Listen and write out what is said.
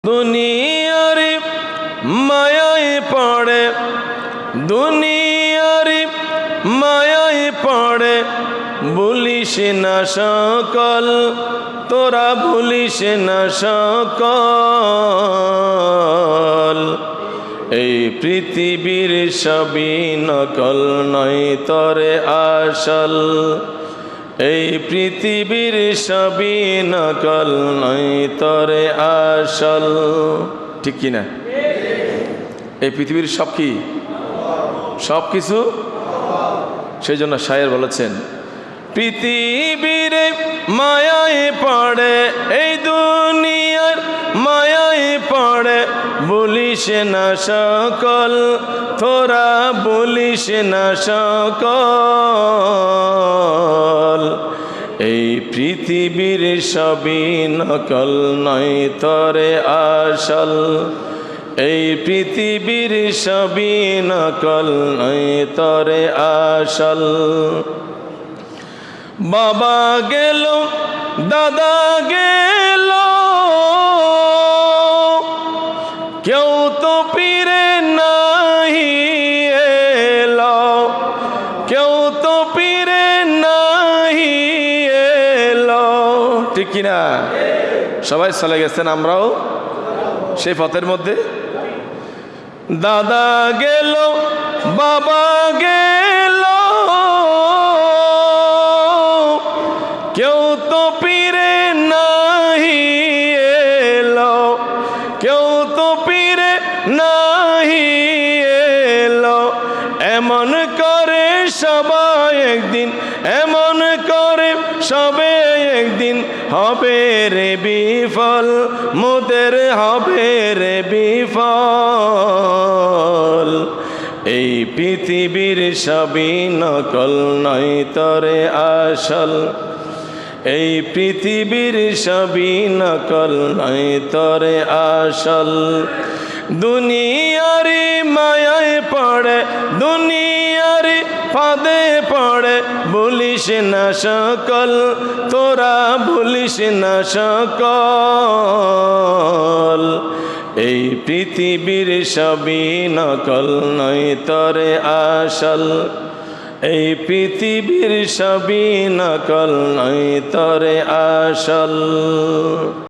দুনিয়ার মায়ায় পড়ে, দুনিয়ার মায়ায় পড়ে, ভুলিস না সকল, তোরা ভুলিস না সকল। এই পৃথিবীর সবই নকল নয় তরে আসল, এই পৃথিবীর সবই নকল নয় তরে আসল। ঠিক কিনা? এই পৃথিবীর সব কি? সব কিছু। সেই জন্য শায়ের বলেছেন, পৃথিবীর মায়ায় পড়ে, এই দুনিয়ার মায়ায় পড়ে, বলিস না সকল, তোরা বলিস না সকল। এই পৃথিবীর সবই নকল নয় তরে আসল, এই পৃথিবীর সবই নকল নয় তরে আসল। বাবা গেল, দাদা গেল, কেউ তো ফিরে নাহি এলো, কেউ তো ফিরে নাহি এলো। ঠিক কিনা? সবাই চলে গেছেন, আমরাও সেই পথের মধ্যে। দাদা গেল, বাবা গেল, কেউ তো ফিরে নাহি এলো, কেউ তো ফিরে নাহি এলো। এমন করে সবাই একদিন, এমন করে সবে একদিন হবে রে বিফল, মোদের হবে রে বিফল। এই পৃথিবীর সবই নকল নয় তরে আসল, এই পৃথিবীর সবই নকল নয় তরে আসল। দুনিয়ারি মায়ায় পড়ে, দুনিয়ারি ফাঁদে পড়ে, বলিস না সকল, তোরা বলিস না সকল। এই পৃথিবীর সবই নকল নয় তরে আসল, এই পৃথিবীর সবই নকল নয় তরে আসল।